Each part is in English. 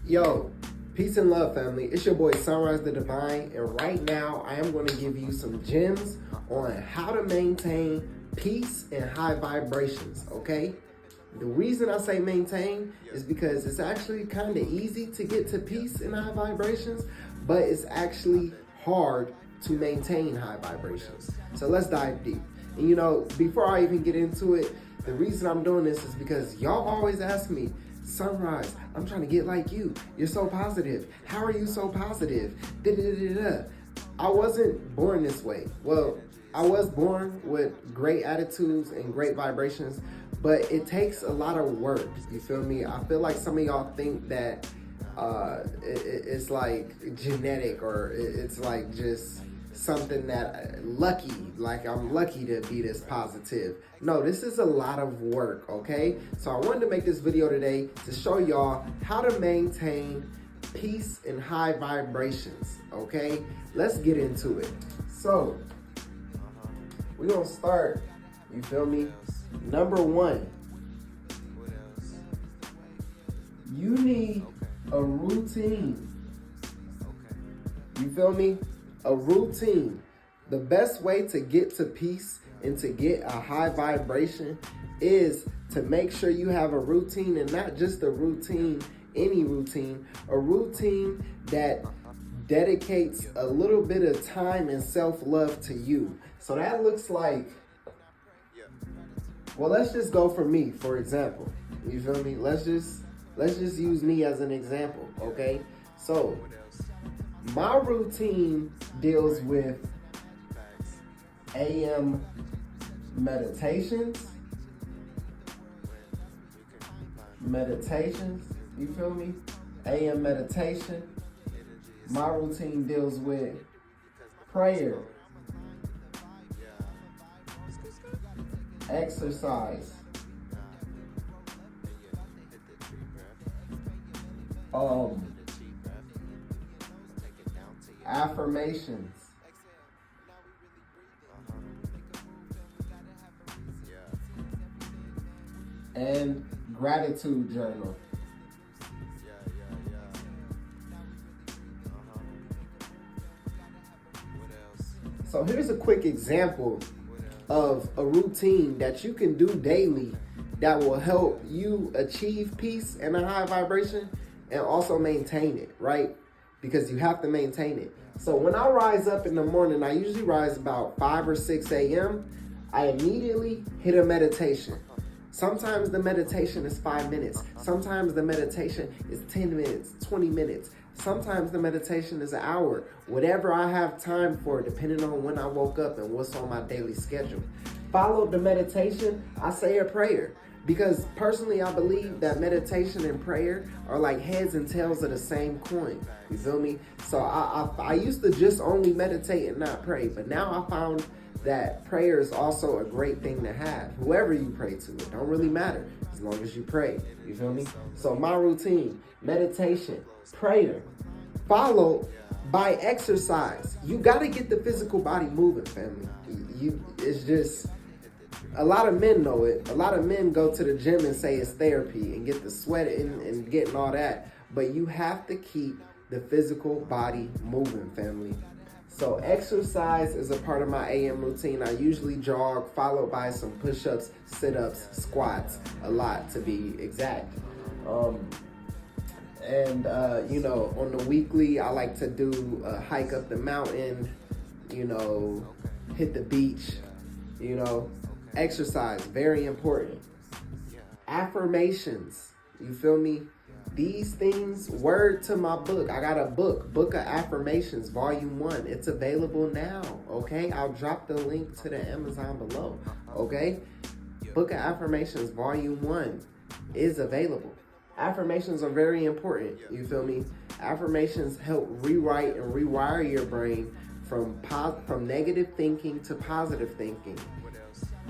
Yo, peace and love, family. It's your boy Sunrise the Divine, and right now I am going to give you some gems on how to maintain peace and high vibrations, okay? The reason I say maintain is because it's actually kind of easy to get to peace and high vibrations, but it's actually hard to maintain high vibrations. So let's dive deep. And you know, before I even get into it, the reason I'm doing this is because y'all always ask me, Sunrise, I'm trying to get like you. You're so positive. How are you so positive? Da-da-da-da-da. I wasn't born this way. Well, I was born with great attitudes and great vibrations, but it takes a lot of work. You feel me? I feel like some of y'all think that it's like genetic, or it's like just something that lucky, like I'm lucky to be this positive. No, this is a lot of work, okay? So I wanted to make this video today to show y'all how to maintain peace and high vibrations, okay? Let's get into it. So we're gonna start, you feel me? Number one, you need a routine. You feel me? A routine. The best way to get to peace and to get a high vibration is to make sure you have a routine, and not just a routine, any routine, a routine that dedicates a little bit of time and self-love to you. So that looks like, well, let's just go for me, for example. You feel me? Let's just use me as an example, okay? So my routine deals with AM meditations, you feel me? AM meditation. My routine deals with prayer, exercise, affirmations, and gratitude journal. So here's a quick example of a routine that you can do daily that will help you achieve peace and a high vibration and also maintain it, right? Because you have to maintain it. So when I rise up in the morning, I usually rise about 5 or 6 a.m. I immediately hit a meditation. Sometimes the meditation is 5 minutes. Sometimes the meditation is 10 minutes, 20 minutes. Sometimes the meditation is an hour. Whatever I have time for, depending on when I woke up and what's on my daily schedule. Follow the meditation, I say a prayer. Because personally, I believe that meditation and prayer are like heads and tails of the same coin. You feel me? So I used to just only meditate and not pray. But now I found that prayer is also a great thing to have. Whoever you pray to, it don't really matter as long as you pray. You feel me? So my routine, meditation, prayer, followed by exercise. You got to get the physical body moving, family. It's just, a lot of men know it. A lot of men go to the gym and say it's therapy and get the sweat and getting all that. But you have to keep the physical body moving, family. So exercise is a part of my AM routine. I usually jog, followed by some push-ups, sit-ups, squats, a lot to be exact. You know, on the weekly, I like to do a hike up the mountain, you know, hit the beach, you know. Exercise, very important. Affirmations, you feel me? These things, word to my book. I got a book of Affirmations Volume 1. It's available now, okay? I'll drop the link to the Amazon below, okay? Book of Affirmations Volume 1 is available. Affirmations are very important, you feel me? Affirmations help rewrite and rewire your brain from negative thinking to positive thinking.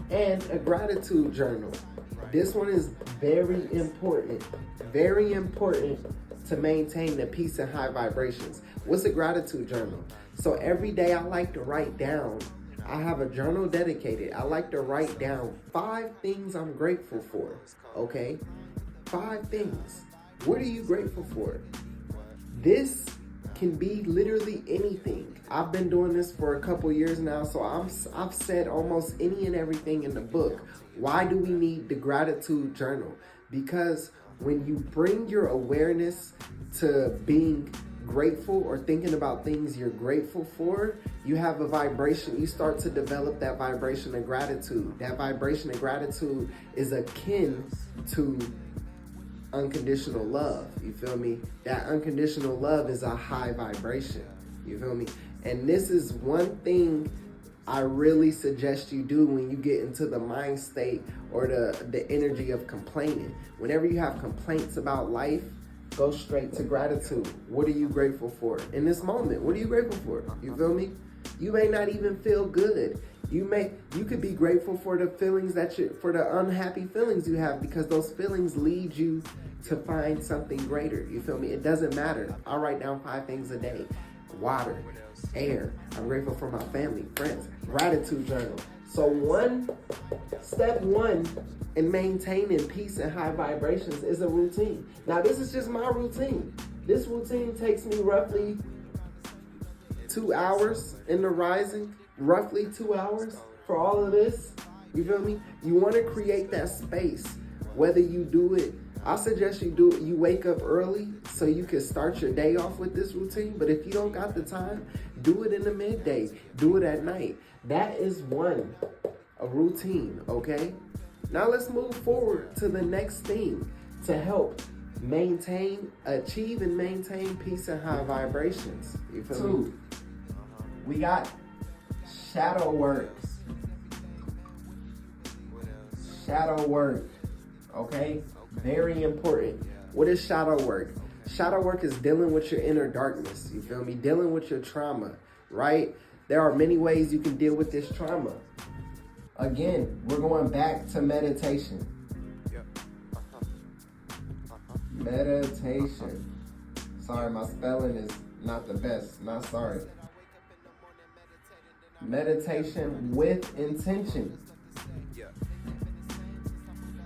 And a gratitude journal. This one is very important to maintain the peace and high vibrations. What's a gratitude journal? So every day I like to write down, I have a journal dedicated. I like to write down 5 things I'm grateful for, okay? 5 things. What are you grateful for? this can be literally anything. I've been doing this for a couple years now, so I've said almost any and everything in the book. Why do we need the gratitude journal? Because when you bring your awareness to being grateful or thinking about things you're grateful for, you have a vibration. You start to develop that vibration of gratitude. That vibration of gratitude is akin to unconditional love. You feel me? That unconditional love is a high vibration. You feel me? And this is one thing I really suggest you do when you get into the mind state or the energy of complaining. Whenever you have complaints about life, go straight to gratitude. What are you grateful for in this moment? What are you grateful for? You feel me? You may not even feel good. You could be grateful for the feelings for the unhappy feelings you have, because those feelings lead you to find something greater. You feel me? It doesn't matter. I write down 5 things a day. Water, air. I'm grateful for my family, friends. Gratitude journal. So step one in maintaining peace and high vibrations is a routine. Now, this is just my routine. This routine takes me roughly 2 hours in the rising, roughly 2 hours for all of this. You feel me? You want to create that space, whether you do it. I suggest you wake up early so you can start your day off with this routine. But if you don't got the time, do it in the midday. Do it at night. That is a routine, okay? Now let's move forward to the next thing to help achieve and maintain peace and high vibrations. You feel me? We got shadow work. Shadow work, okay? Very important. What is shadow work? Shadow work is dealing with your inner darkness. You feel me? Dealing with your trauma, right? There are many ways you can deal with this trauma. Again, we're going back to meditation. Meditation. Sorry, my spelling is not the best. Not sorry. Meditation with intention.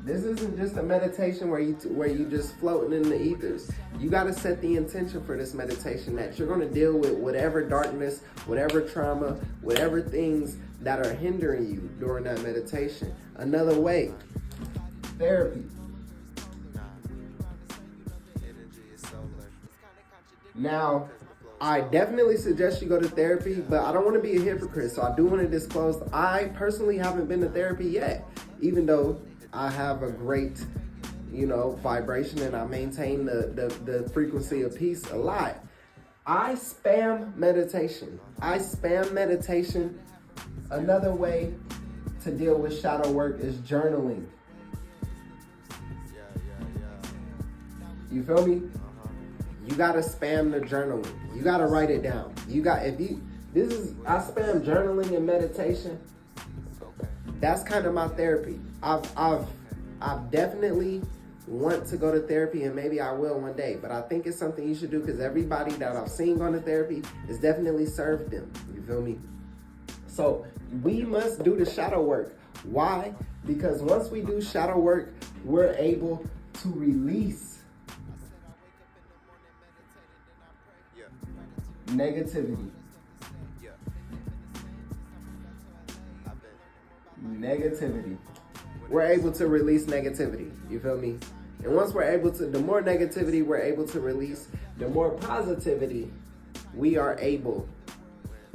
This isn't just a meditation where you just floating in the ethers. You got to set the intention for this meditation that you're going to deal with whatever darkness, whatever trauma, whatever things that are hindering you during that meditation. Another way, therapy. Now, I definitely suggest you go to therapy, but I don't want to be a hypocrite, so I do want to disclose I personally haven't been to therapy yet, even though I have a great, vibration, and I maintain the frequency of peace a lot. I spam meditation. Another way to deal with shadow work is journaling. You feel me? You gotta spam the journaling. You gotta write it down. I spam journaling and meditation. That's kind of my therapy. I've definitely want to go to therapy, and maybe I will one day, but I think it's something you should do, because everybody that I've seen going to therapy has definitely served them. You feel me? So we must do the shadow work. Why? Because once we do shadow work, we're able to release negativity. We're able to release negativity. You feel me? And once the more negativity we're able to release, the more positivity we are able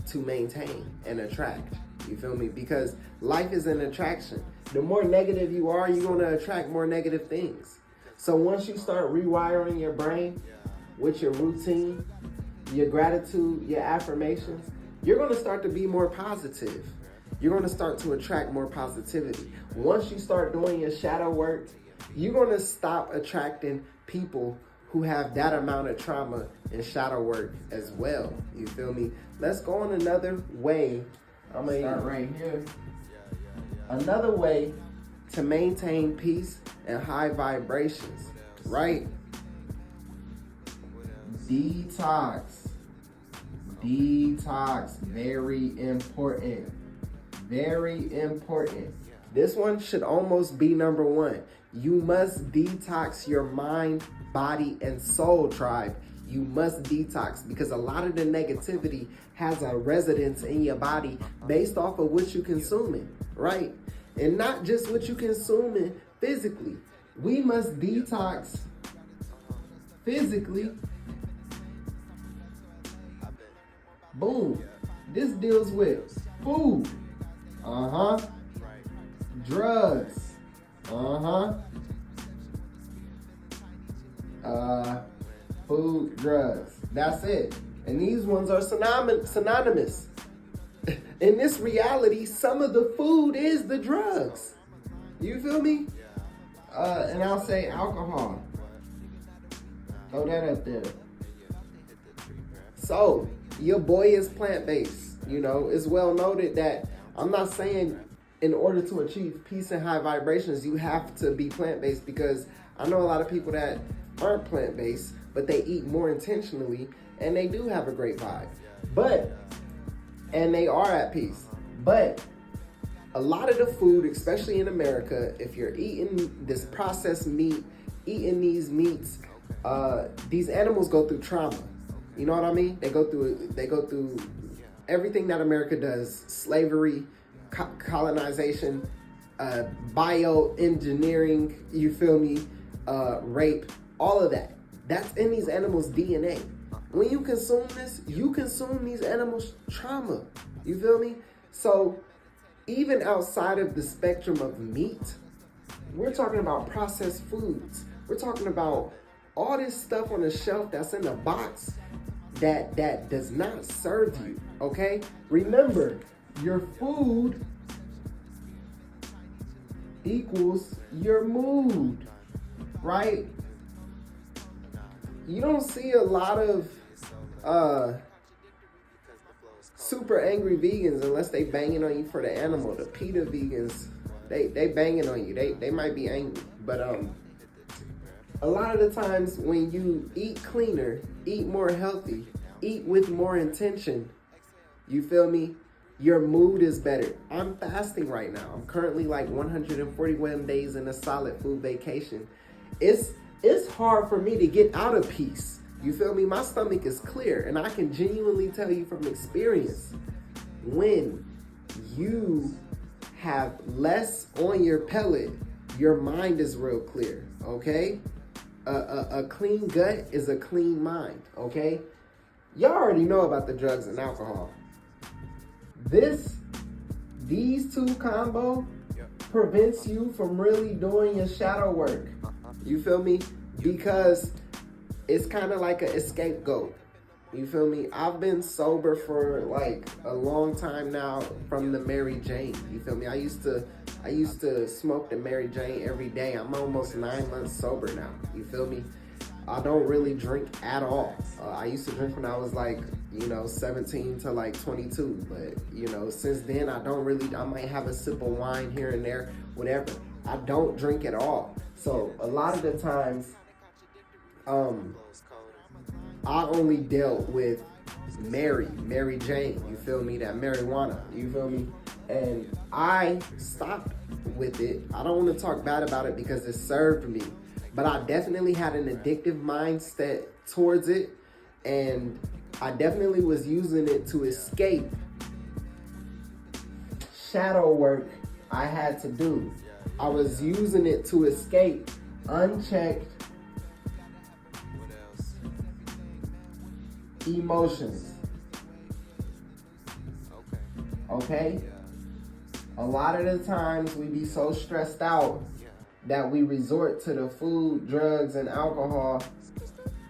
to maintain and attract. You feel me? Because life is an attraction. The more negative you are, you're going to attract more negative things. So once you start rewiring your brain with your routine, your gratitude, your affirmations, you're going to start to be more positive. You're going to start to attract more positivity. Once you start doing your shadow work, you're going to stop attracting people who have that amount of trauma and shadow work as well. You feel me? Let's go on another way. I'm going to start right here. Another way to maintain peace and high vibrations, right? Detox. Very important. Very important. This one should almost be number one. You must detox your mind, body, and soul, tribe. You must detox because a lot of the negativity has a residence in your body based off of what you're consuming, right? And not just what you're consuming physically. We must detox physically. Boom. This deals with food. Drugs. Food, drugs. That's it. And these ones are synonymous. In this reality, some of the food is the drugs. You feel me? And I'll say alcohol. Throw that up there. So, your boy is plant-based. You know, it's well noted that I'm not saying in order to achieve peace and high vibrations, you have to be plant-based, because I know a lot of people that aren't plant-based, but they eat more intentionally and they do have a great vibe. And they are at peace. But a lot of the food, especially in America, if you're eating this processed meat, eating these meats, these animals go through trauma. You know what I mean? They go through everything that America does: slavery, colonization, bioengineering, you feel me? Rape, all of that. That's in these animals' DNA. When you consume this, you consume these animals' trauma. You feel me? So even outside of the spectrum of meat, we're talking about processed foods. We're talking about all this stuff on the shelf that's in the box that does not serve you, okay? Remember, your food equals your mood, right? You don't see a lot of super angry vegans unless they banging on you for the animal. The PETA vegans, they banging on you. They might be angry, but a lot of the times when you eat cleaner, eat more healthy, eat with more intention, you feel me? Your mood is better. I'm fasting right now. I'm currently like 141 days in a solid food vacation. It's hard for me to get out of peace. You feel me? My stomach is clear, and I can genuinely tell you from experience, when you have less on your pellet, your mind is real clear, okay? A clean gut is a clean mind, okay? Y'all already know about the drugs and alcohol. These two combo prevents you from really doing your shadow work. You feel me? Because it's kind of like an scapegoat. You feel me? I've been sober for like a long time now from the Mary Jane. You feel me? I used to smoke the Mary Jane every day. I'm almost 9 months sober now. You feel me? I don't really drink at all. I used to drink when I was like, 17 to like 22. But, since then, I might have a sip of wine here and there, whatever. I don't drink at all. So a lot of the times, I only dealt with Mary Jane, you feel me? That marijuana, you feel me? And I stopped with it. I don't want to talk bad about it because it served me. But I definitely had an addictive mindset towards it. And I definitely was using it to escape shadow work I had to do. I was using it to escape unchecked emotions. Okay? A lot of the times we be so stressed out that we resort to the food, drugs, and alcohol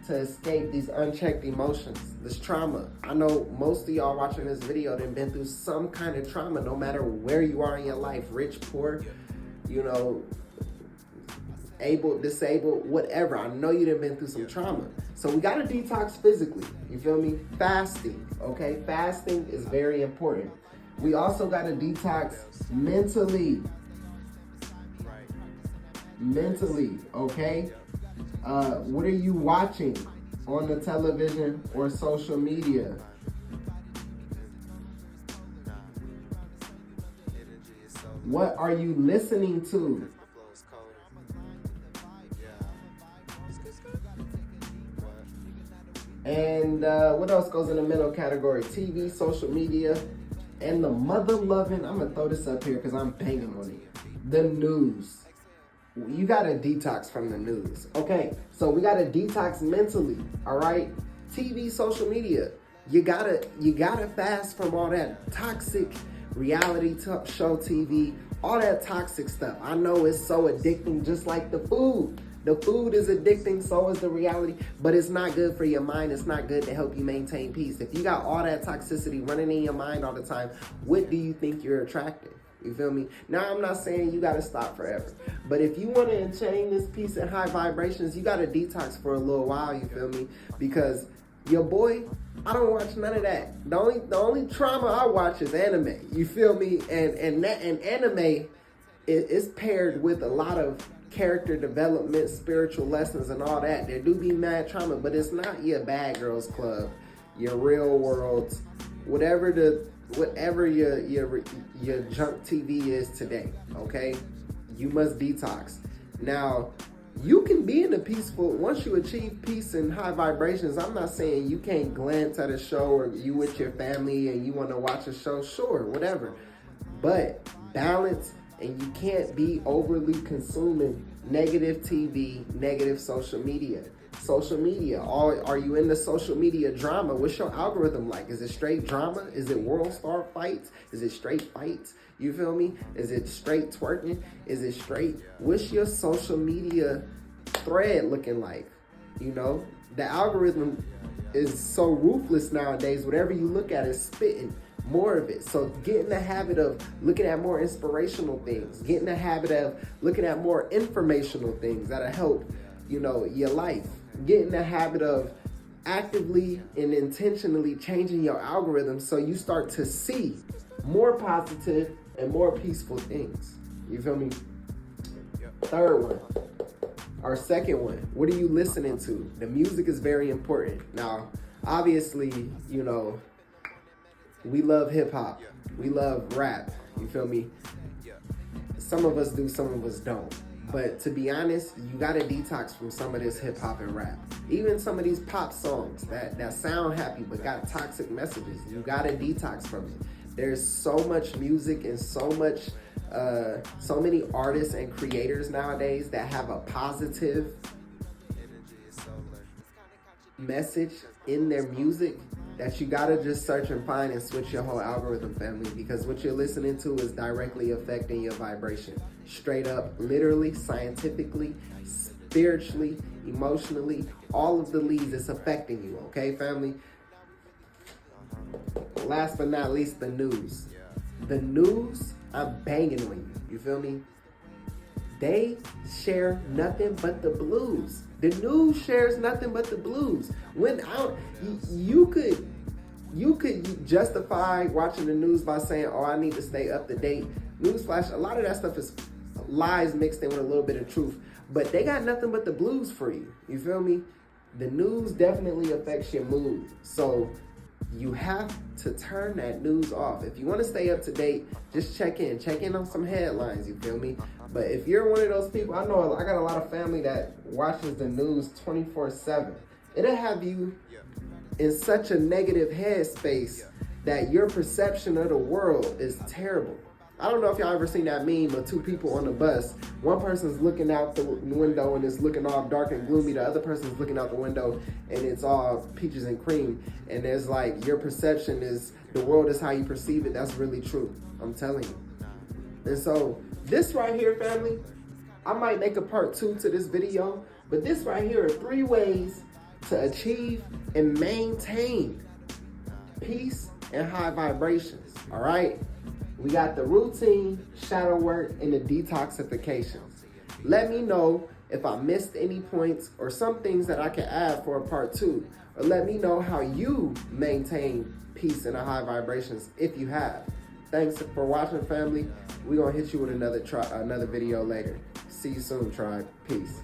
to escape these unchecked emotions, this trauma. I know most of y'all watching this video have been through some kind of trauma, no matter where you are in your life, rich, poor, able, disabled, whatever. I know you've been through some trauma. So we got to detox physically. You feel me? Fasting, okay? Fasting is very important. We also got to detox mentally. Mentally, okay? What are you watching on the television or social media? What are you listening to? And what else goes in the mental category? TV, social media, and the mother-loving, I'm going to throw this up here because I'm banging on it, the news. You got to detox from the news. Okay, so we got to detox mentally, all right? TV, social media. You gotta fast from all that toxic reality show TV, all that toxic stuff. I know it's so addicting, just like the food. The food is addicting, so is the reality, but it's not good for your mind. It's not good to help you maintain peace. If you got all that toxicity running in your mind all the time, what do you think you're attracting? You feel me? Now, I'm not saying you got to stop forever, but if you want to enchain this peace and high vibrations, you got to detox for a little while, you feel me? Because your boy, I don't watch none of that. The only trauma I watch is anime, you feel me? And anime is paired with a lot of character development, spiritual lessons, and all that. There do be mad trauma, but it's not your Bad Girls Club, your Real Worlds, whatever your junk TV is today. Okay, you must detox. Now, you can be in a peaceful, once you achieve peace and high vibrations, I'm not saying you can't glance at a show or you with your family and you want to watch a show, sure, whatever. But balance, and you can't be overly consuming negative TV, negative social media. Social media, are you into social media drama? What's your algorithm like? Is it straight drama? Is it world star fights? Is it straight fights? You feel me? Is it straight twerking? Is it straight? What's your social media thread looking like? You know, the algorithm is so ruthless nowadays. Whatever you look at is spitting more of it. So get in the habit of looking at more inspirational things. Get in the habit of looking at more informational things that'll help, you know, your life. Get in the habit of actively and intentionally changing your algorithm so you start to see more positive and more peaceful things. You feel me? Third one, or second one, what are you listening to? The music is very important. Now, obviously, you know, we love hip hop. We love rap. You feel me? Some of us do, some of us don't. But to be honest, you gotta detox from some of this hip hop and rap. Even some of these pop songs that sound happy but got toxic messages, you gotta detox from it. There's so much music and so many artists and creators nowadays that have a positive message in their music that you gotta just search and find and switch your whole algorithm, family, because what you're listening to is directly affecting your vibration. Straight up, literally, scientifically, spiritually, emotionally, all of the leads, it's affecting you, okay, family? Last but not least, the news. The news, I'm banging on you feel me? They share nothing but the blues. The news shares nothing but the blues. You could justify watching the news by saying, "Oh, I need to stay up to date." Newsflash, a lot of that stuff is lies mixed in with a little bit of truth. But they got nothing but the blues for you. You feel me? The news definitely affects your mood. So you have to turn that news off. If you want to stay up to date, just check in on some headlines, you feel me? But if you're one of those people, I know I got a lot of family that watches the news 24/7. It'll have you in such a negative headspace that your perception of the world is terrible. I don't know if y'all ever seen that meme of two people on the bus. One person's looking out the window and it's looking all dark and gloomy. The other person's looking out the window and it's all peaches and cream. And there's like, your perception is, the world is how you perceive it. That's really true. I'm telling you. And so this right here, family, I might make a part 2 to this video, but this right here are 3 ways to achieve and maintain peace and high vibrations. All right. We got the routine, shadow work, and the detoxifications. Let me know if I missed any points or some things that I can add for a part 2. Or let me know how you maintain peace and high vibrations if you have. Thanks for watching, family. We're going to hit you with another video later. See you soon, tribe. Peace.